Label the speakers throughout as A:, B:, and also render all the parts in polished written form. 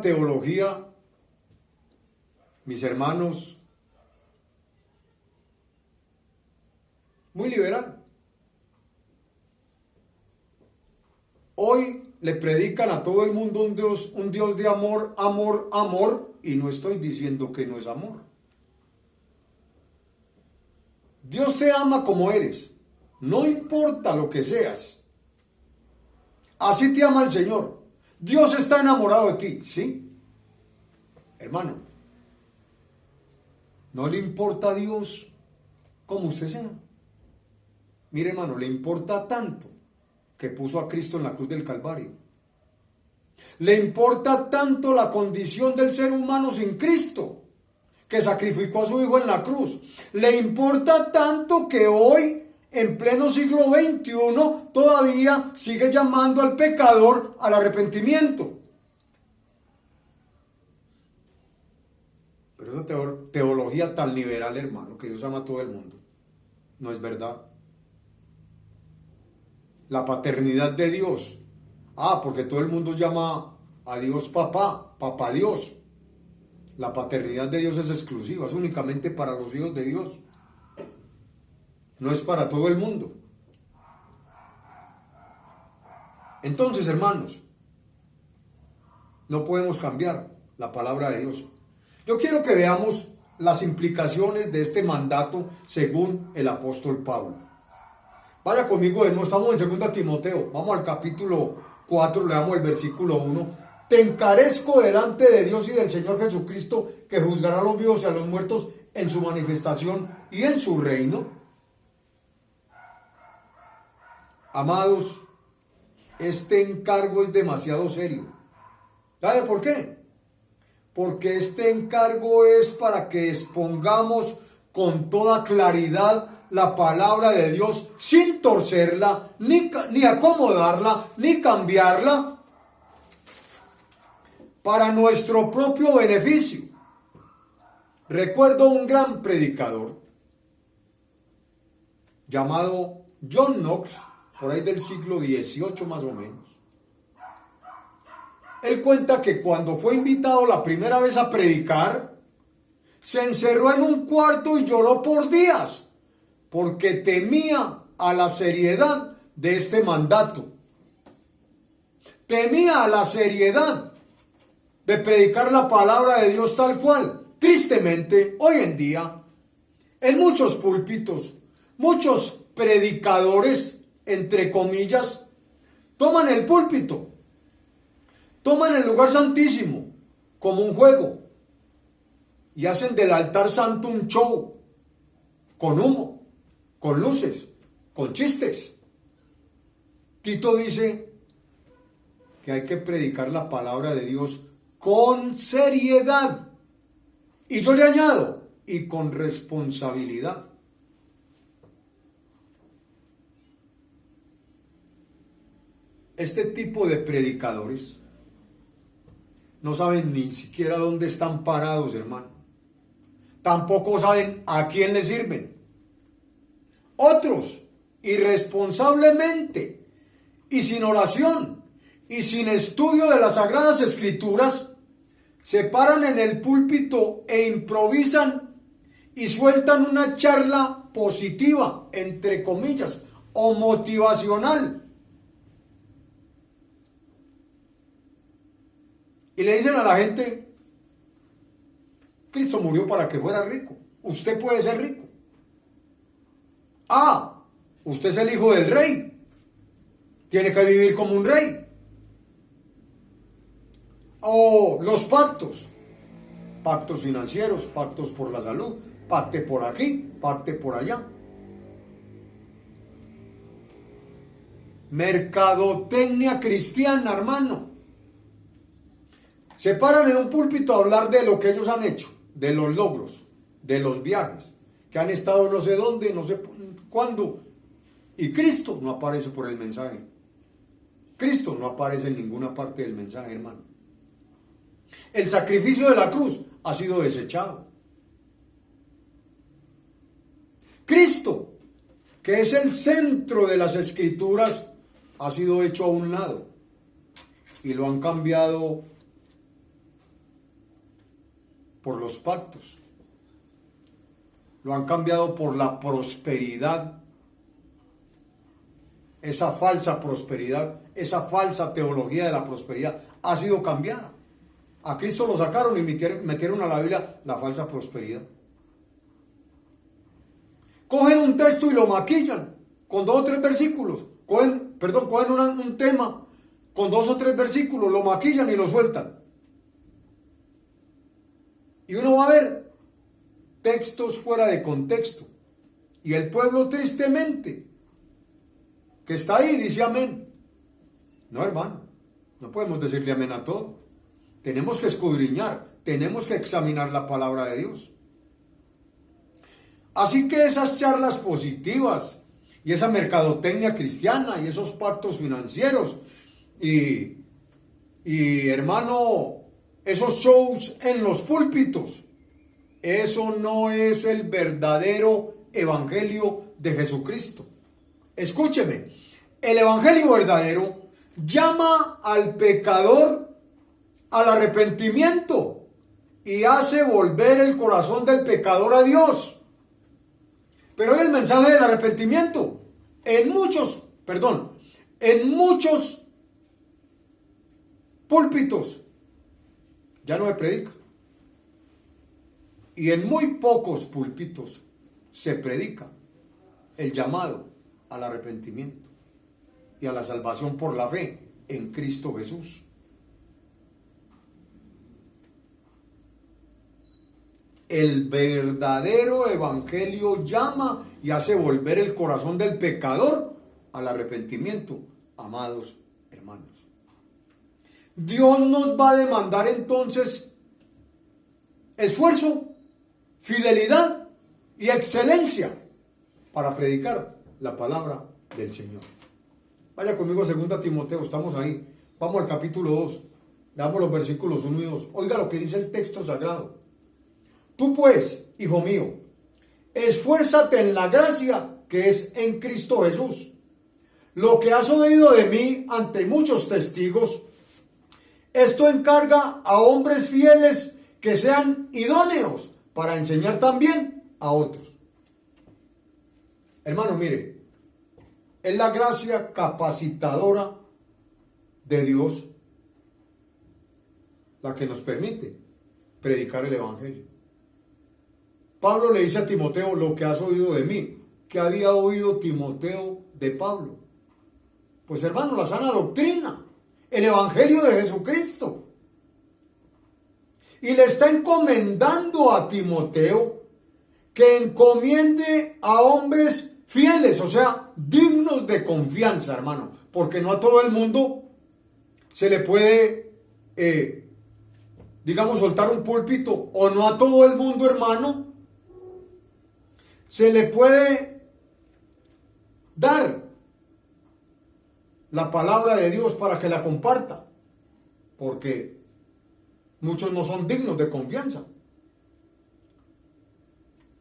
A: teología, mis hermanos, muy liberal. Hoy le predican a todo el mundo un Dios de amor, amor, amor, y no estoy diciendo que no es amor. Dios te ama como eres, no importa lo que seas. Así te ama el Señor. Dios está enamorado de ti, ¿sí? Hermano, no le importa a Dios como usted sea. Mire, hermano, le importa tanto que puso a Cristo en la cruz del Calvario. Le importa tanto la condición del ser humano sin Cristo, que sacrificó a su Hijo en la cruz. Le importa tanto que hoy, en pleno siglo XXI, todavía sigue llamando al pecador al arrepentimiento. Pero esa teología tan liberal, hermano, que Dios ama a todo el mundo, no es verdad. La paternidad de Dios. Porque todo el mundo llama a Dios papá, papá Dios. La paternidad de Dios es exclusiva, es únicamente para los hijos de Dios. No es para todo el mundo. Entonces, hermanos, no podemos cambiar la palabra de Dios. Yo quiero que veamos las implicaciones de este mandato según el apóstol Pablo. Vaya conmigo de nuevo, estamos en 2 Timoteo, vamos al capítulo 4, leamos el versículo 1. Te encarezco delante de Dios y del Señor Jesucristo, que juzgará a los vivos y a los muertos en su manifestación y en su reino. Amados, este encargo es demasiado serio. ¿Sabe por qué? Porque este encargo es para que expongamos con toda claridad la palabra de Dios sin torcerla, ni acomodarla, ni cambiarla, para nuestro propio beneficio. Recuerdo un gran predicador llamado John Knox, por ahí del siglo XVIII más o menos. Él cuenta que cuando fue invitado la primera vez a predicar, se encerró en un cuarto y lloró por días, porque temía a la seriedad de este mandato. Temía a la seriedad de predicar la palabra de Dios tal cual. Tristemente, hoy en día, en muchos púlpitos, muchos predicadores, entre comillas, toman el púlpito, toman el lugar santísimo como un juego y hacen del altar santo un show, con humo, con luces, con chistes. Tito dice que hay que predicar la palabra de Dios con seriedad. Y yo le añado, y con responsabilidad. Este tipo de predicadores no saben ni siquiera dónde están parados, hermano. Tampoco saben a quién le sirven. Otros, irresponsablemente y sin oración y sin estudio de las Sagradas Escrituras, se paran en el púlpito e improvisan y sueltan una charla positiva, entre comillas, o motivacional. Y le dicen a la gente, Cristo murió para que fuera rico. Usted puede ser rico. Usted es el hijo del rey. Tiene que vivir como un rey. Los pactos. Pactos financieros, pactos por la salud, pacte por aquí, pacte por allá. Mercadotecnia cristiana, hermano. Se paran en un púlpito a hablar de lo que ellos han hecho, de los logros, de los viajes, que han estado no sé dónde, no sé cuándo. Y Cristo no aparece por el mensaje. Cristo no aparece en ninguna parte del mensaje, hermano. El sacrificio de la cruz ha sido desechado. Cristo, que es el centro de las Escrituras, ha sido hecho a un lado y lo han cambiado por los pactos. Lo han cambiado por la prosperidad. Esa falsa prosperidad, esa falsa teología de la prosperidad ha sido cambiada. A Cristo lo sacaron y metieron a la Biblia la falsa prosperidad. Cogen un texto y lo maquillan con 2 o 3 versículos. Cogen un tema con 2 o 3 versículos, lo maquillan y lo sueltan. Y uno va a ver textos fuera de contexto. Y el pueblo tristemente, que está ahí, dice amén. No, hermano, no podemos decirle amén a todo. Tenemos que escudriñar, tenemos que examinar la palabra de Dios. Así que esas charlas positivas y esa mercadotecnia cristiana y esos pactos financieros y hermano, esos shows en los púlpitos, eso no es el verdadero evangelio de Jesucristo. Escúcheme, el evangelio verdadero llama al pecador al arrepentimiento y hace volver el corazón del pecador a Dios. Pero hoy el mensaje del arrepentimiento en muchos púlpitos ya no se predica. Y en muy pocos púlpitos se predica el llamado al arrepentimiento y a la salvación por la fe en Cristo Jesús. El verdadero evangelio llama y hace volver el corazón del pecador al arrepentimiento, amados hermanos. Dios nos va a demandar entonces esfuerzo, fidelidad y excelencia para predicar la palabra del Señor. Vaya conmigo a 2 Timoteo, estamos ahí. Vamos al capítulo 2, leamos los versículos 1 y 2. Oiga lo que dice el texto sagrado. Tú pues, hijo mío, esfuérzate en la gracia que es en Cristo Jesús. Lo que has oído de mí ante muchos testigos, esto encarga a hombres fieles que sean idóneos para enseñar también a otros. Hermano, mire, es la gracia capacitadora de Dios la que nos permite predicar el evangelio. Pablo le dice a Timoteo, lo que has oído de mí. ¿Qué había oído Timoteo de Pablo? Pues hermano, la sana doctrina, el evangelio de Jesucristo. Y le está encomendando a Timoteo que encomiende a hombres fieles, o sea, dignos de confianza, hermano, porque no a todo el mundo se le puede, soltar un púlpito, o no a todo el mundo, hermano, se le puede dar la palabra de Dios para que la comparta, porque muchos no son dignos de confianza.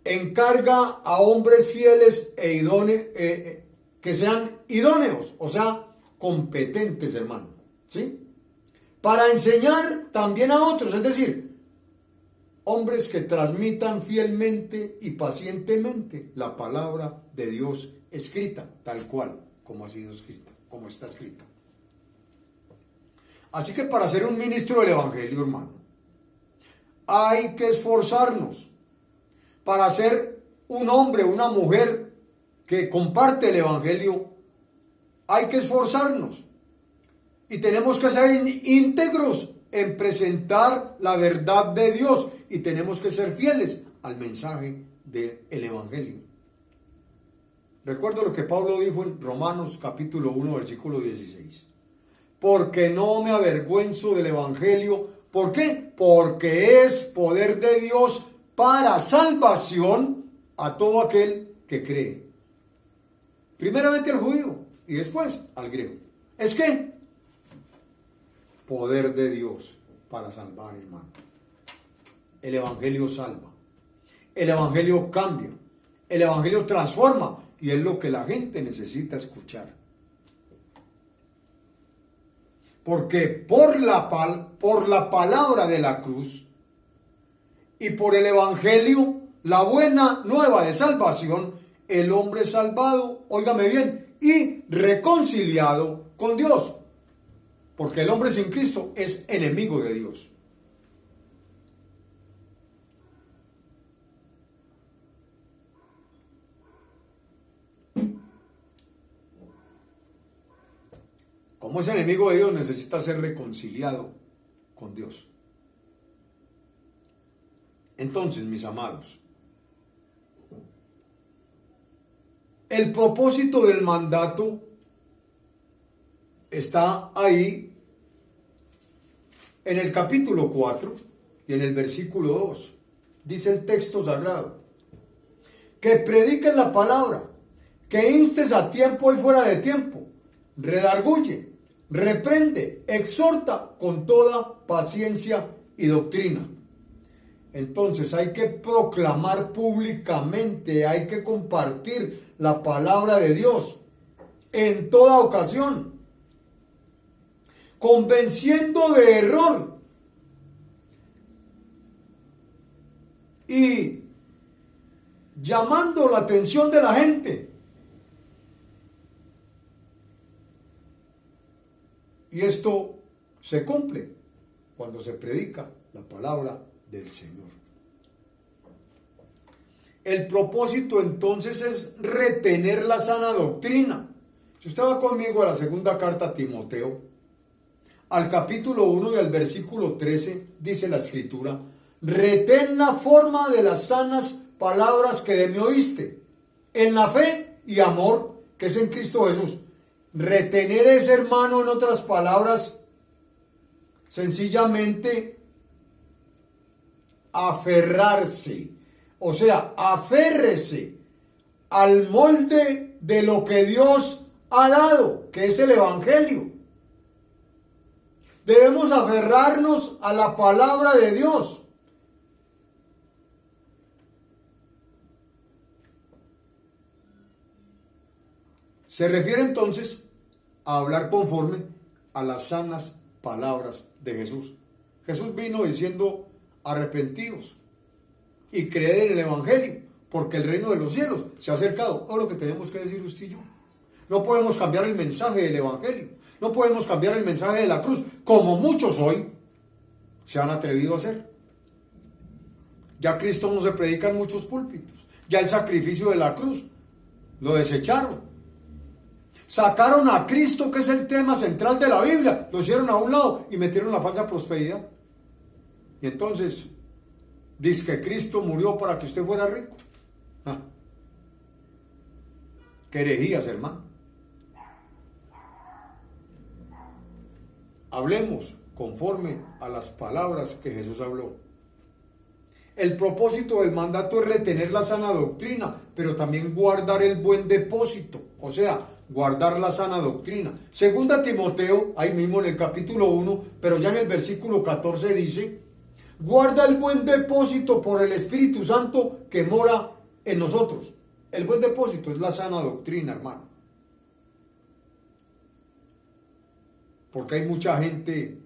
A: Encarga a hombres fieles e idóneos, que sean idóneos, o sea, competentes, hermano, ¿sí? Para enseñar también a otros, es decir, hombres que transmitan fielmente y pacientemente la palabra de Dios escrita, tal cual como ha sido escrita, como está escrita. Así que para ser un ministro del evangelio, hermano, hay que esforzarnos. Para ser un hombre, una mujer que comparte el evangelio, hay que esforzarnos. Y tenemos que ser íntegros en presentar la verdad de Dios. Y tenemos que ser fieles al mensaje del evangelio. Recuerdo lo que Pablo dijo en Romanos capítulo 1, versículo 16. Porque no me avergüenzo del evangelio. ¿Por qué? Porque es poder de Dios para salvación a todo aquel que cree. Primeramente al judío y después al griego. ¿Es qué? Poder de Dios para salvar, hermano. El evangelio salva. El evangelio cambia. El evangelio transforma. Y es lo que la gente necesita escuchar. Porque por la palabra de la cruz y por el Evangelio, la buena nueva de salvación, el hombre es salvado, óigame bien, y reconciliado con Dios. Porque el hombre sin Cristo es enemigo de Dios. Como es enemigo de Dios, necesita ser reconciliado con Dios. Entonces, mis amados, el propósito del mandato está ahí en el capítulo 4 y en el versículo 2. Dice el texto sagrado: que prediques la palabra, que instes a tiempo y fuera de tiempo, redarguye, reprende, exhorta con toda paciencia y doctrina. Entonces hay que proclamar públicamente, hay que compartir la palabra de Dios en toda ocasión, convenciendo de error y llamando la atención de la gente. Y esto se cumple cuando se predica la palabra del Señor. El propósito entonces es retener la sana doctrina. Si usted va conmigo a la segunda carta a Timoteo, al capítulo 1 y al versículo 13, dice la Escritura: retén la forma de las sanas palabras que de mí oíste, en la fe y amor que es en Cristo Jesús. Retener es, hermano, en otras palabras, sencillamente aferrarse. O sea, aférrese al molde de lo que Dios ha dado, que es el Evangelio. Debemos aferrarnos a la palabra de Dios. Se refiere entonces a hablar conforme a las sanas palabras de Jesús. Jesús vino diciendo: arrepentidos y creed en el Evangelio, porque el reino de los cielos se ha acercado. Todo lo que tenemos que decir usted y yo. No podemos cambiar el mensaje del Evangelio, no podemos cambiar el mensaje de la cruz, como muchos hoy se han atrevido a hacer. Ya Cristo no se predica en muchos púlpitos, ya el sacrificio de la cruz lo desecharon. Sacaron a Cristo, que es el tema central de la Biblia, lo hicieron a un lado y metieron la falsa prosperidad. Y entonces dice que Cristo murió para que usted fuera rico. Qué herejías, hermano. Hablemos conforme a las palabras que Jesús habló. El propósito del mandato es retener la sana doctrina, pero también guardar el buen depósito, o sea, guardar la sana doctrina. Segunda Timoteo, ahí mismo en el capítulo 1, pero ya en el versículo 14 dice: guarda el buen depósito por el Espíritu Santo que mora en nosotros. El buen depósito es la sana doctrina, hermano. Porque hay mucha gente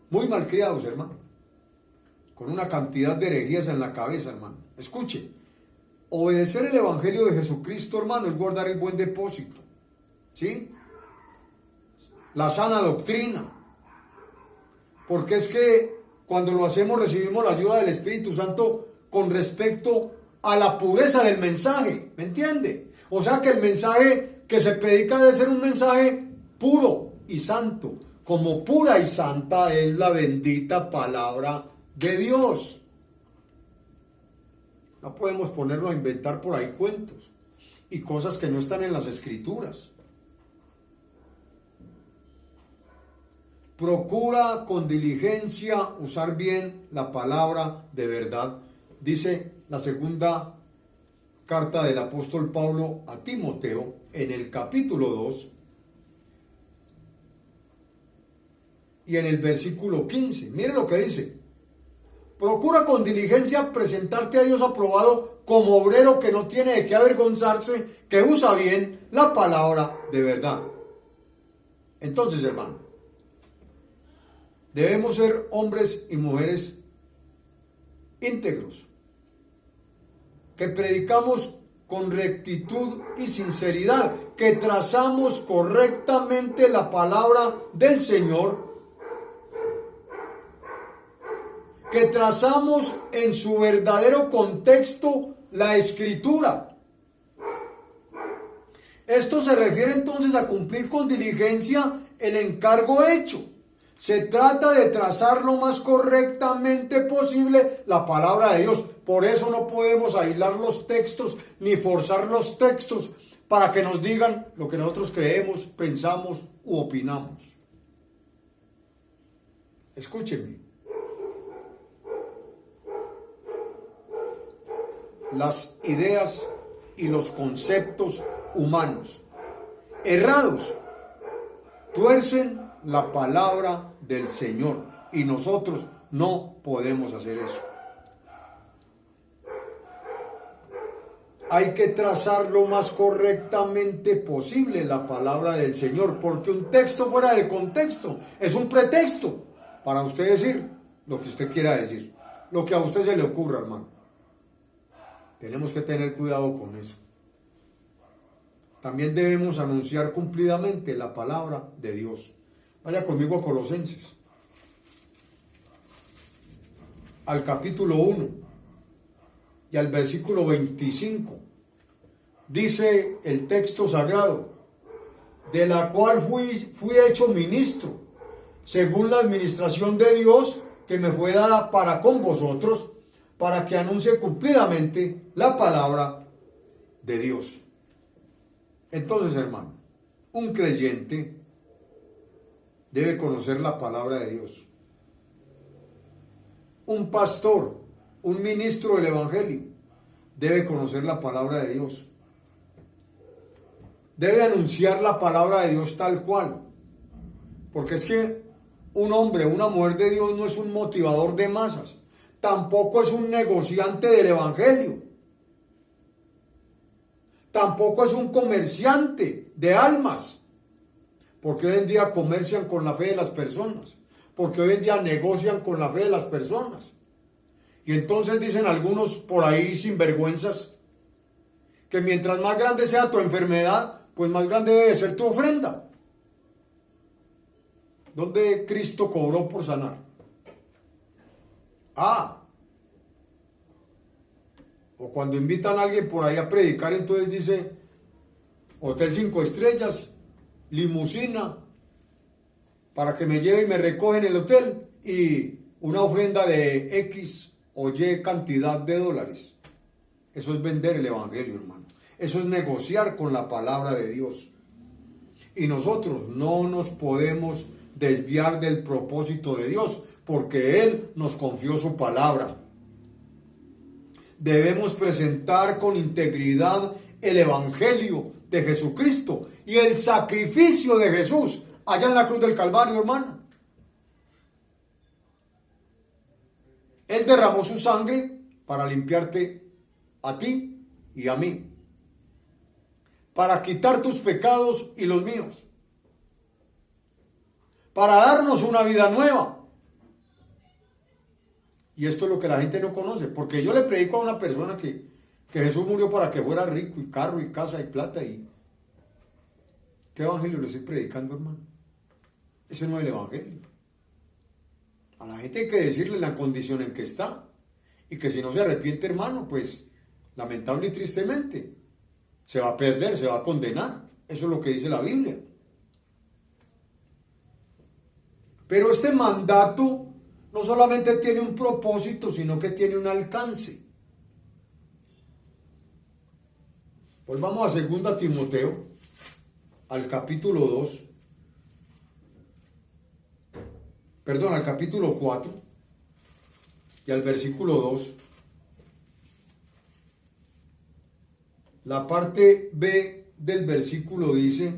A: muy malcriados, hermano, con una cantidad de herejías en la cabeza, hermano. Escuche, obedecer el Evangelio de Jesucristo, hermano, es guardar el buen depósito, ¿sí? La sana doctrina. Porque es que cuando lo hacemos recibimos la ayuda del Espíritu Santo con respecto a la pureza del mensaje, ¿me entiende? O sea que el mensaje que se predica debe ser un mensaje puro y santo, como pura y santa es la bendita palabra de Dios. No podemos ponernos a inventar por ahí cuentos y cosas que no están en las Escrituras. Procura con diligencia usar bien la palabra de verdad, dice la segunda carta del apóstol Pablo a Timoteo en el capítulo 2 y en el versículo 15. Mire lo que dice: procura con diligencia presentarte a Dios aprobado como obrero que no tiene de qué avergonzarse, que usa bien la palabra de verdad. Entonces, hermano, debemos ser hombres y mujeres íntegros, que predicamos con rectitud y sinceridad, que trazamos correctamente la palabra del Señor, que trazamos en su verdadero contexto la Escritura. Esto se refiere entonces a cumplir con diligencia el encargo hecho. Se trata de trazar lo más correctamente posible la palabra de Dios. Por eso no podemos aislar los textos ni forzar los textos para que nos digan lo que nosotros creemos, pensamos u opinamos. Escúchenme. Las ideas y los conceptos humanos errados tuercen la palabra del Señor y nosotros no podemos hacer eso. Hay que trazar lo más correctamente posible la palabra del Señor, porque un texto fuera del contexto es un pretexto para usted decir lo que usted quiera decir, lo que a usted se le ocurra, hermano. Tenemos que tener cuidado con eso. También debemos anunciar cumplidamente la palabra de Dios. Vaya conmigo a Colosenses, al capítulo 1 y al versículo 25. Dice el texto sagrado: de la cual fui hecho ministro, según la administración de Dios que me fue dada para con vosotros, para que anuncie cumplidamente la palabra de Dios. Entonces, hermano, un creyente debe conocer la palabra de Dios. Un pastor, un ministro del Evangelio, debe conocer la palabra de Dios. Debe anunciar la palabra de Dios tal cual. Porque es que un hombre, una mujer de Dios no es un motivador de masas. Tampoco es un negociante del Evangelio. Tampoco es un comerciante de almas. Porque hoy en día comercian con la fe de las personas. Porque hoy en día negocian con la fe de las personas. Y entonces dicen algunos por ahí sinvergüenzas que mientras más grande sea tu enfermedad, pues más grande debe ser tu ofrenda. ¿Dónde Cristo cobró por sanar? O cuando invitan a alguien por ahí a predicar, entonces dice Hotel 5 estrellas, limusina, para que me lleve y me recoge en el hotel, y una ofrenda de X o Y cantidad de dólares. Eso es vender el Evangelio, hermano. Eso es negociar con la palabra de Dios. Y nosotros no nos podemos desviar del propósito de Dios, porque Él nos confió su palabra. Debemos presentar con integridad el Evangelio de Jesucristo y el sacrificio de Jesús allá en la cruz del Calvario, hermano. Él derramó su sangre para limpiarte a ti y a mí, para quitar tus pecados y los míos, para darnos una vida nueva. Y esto es lo que la gente no conoce, porque yo le predico a una persona que Jesús murió para que fuera rico, y carro, y casa, y plata, y... ¿Qué evangelio le estoy predicando, hermano? Ese no es el evangelio. A la gente hay que decirle la condición en que está, y que si no se arrepiente, hermano, pues lamentable y tristemente se va a perder, se va a condenar. Eso es lo que dice la Biblia. Pero este mandato no solamente tiene un propósito, sino que tiene un alcance. Volvamos a 2 Timoteo, al capítulo 2, al capítulo 4 y al versículo 2. La parte B del versículo dice: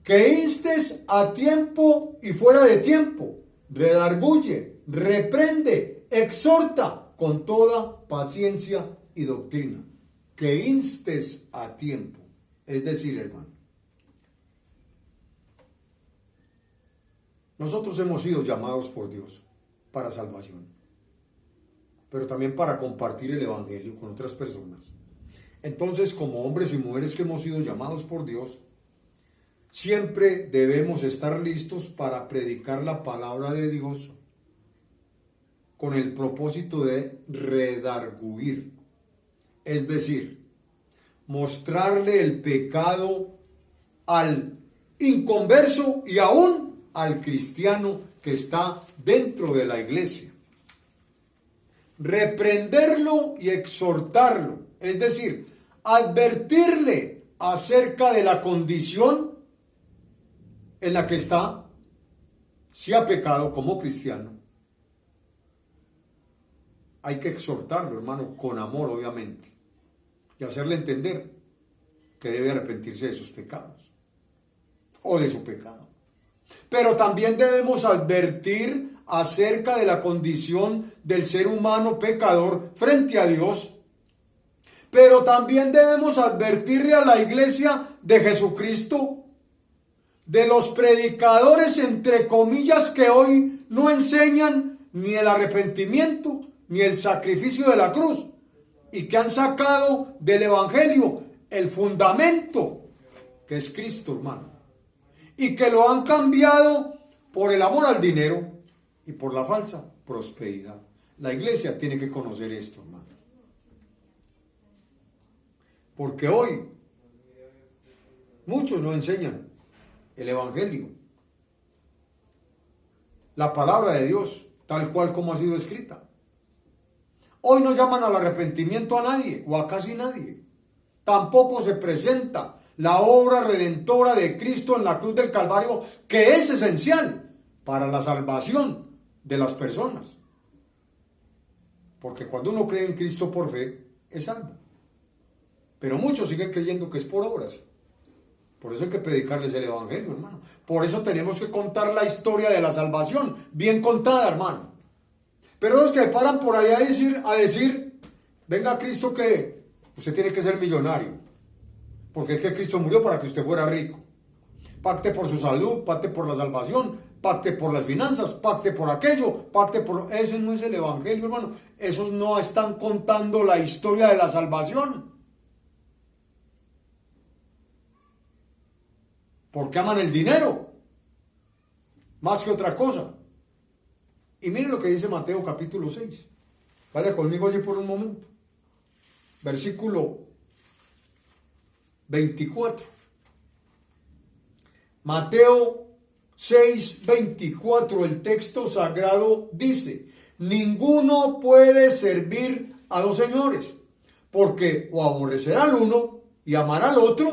A: que instes a tiempo y fuera de tiempo, redarguye, reprende, exhorta con toda paciencia y doctrina. Que instes a tiempo. Es decir, hermano, nosotros hemos sido llamados por Dios para salvación, pero también para compartir el evangelio con otras personas. Entonces, como hombres y mujeres que hemos sido llamados por Dios, siempre debemos estar listos para predicar la palabra de Dios con el propósito de redarguir, es decir, mostrarle el pecado al inconverso y aún al cristiano que está dentro de la iglesia. Reprenderlo y exhortarlo, es decir, advertirle acerca de la condición en la que está, si ha pecado como cristiano. Hay que exhortarlo, hermano, con amor, obviamente, y hacerle entender que debe arrepentirse de sus pecados o de su pecado. Pero también debemos advertir acerca de la condición del ser humano pecador frente a Dios. Pero también debemos advertirle a la iglesia de Jesucristo, de los predicadores entre comillas que hoy no enseñan ni el arrepentimiento ni el sacrificio de la cruz, y que han sacado del evangelio el fundamento que es Cristo, hermano, y que lo han cambiado por el amor al dinero y por la falsa prosperidad. La iglesia tiene que conocer esto, hermano, porque hoy muchos no enseñan el evangelio, la palabra de Dios, tal cual como ha sido escrita. Hoy no llaman al arrepentimiento a nadie o a casi nadie. Tampoco se presenta la obra redentora de Cristo en la cruz del Calvario, que es esencial para la salvación de las personas. Porque cuando uno cree en Cristo por fe, es salvo. Pero muchos siguen creyendo que es por obras. Por eso hay que predicarles el evangelio, hermano. Por eso tenemos que contar la historia de la salvación, bien contada, hermano. Pero los que paran por ahí a decir, venga Cristo que usted tiene que ser millonario, porque es que Cristo murió para que usted fuera rico. Pacte por su salud, pacte por la salvación, pacte por las finanzas, pacte por aquello, pacte por... Ese no es el evangelio, hermano. Esos no están contando la historia de la salvación. Porque aman el dinero más que otra cosa. Y miren lo que dice Mateo capítulo 6. Vaya conmigo allí por un momento. Versículo 24. Mateo 6, 24, el texto sagrado dice: ninguno puede servir a dos señores, porque o aborrecerá al uno y amará al otro,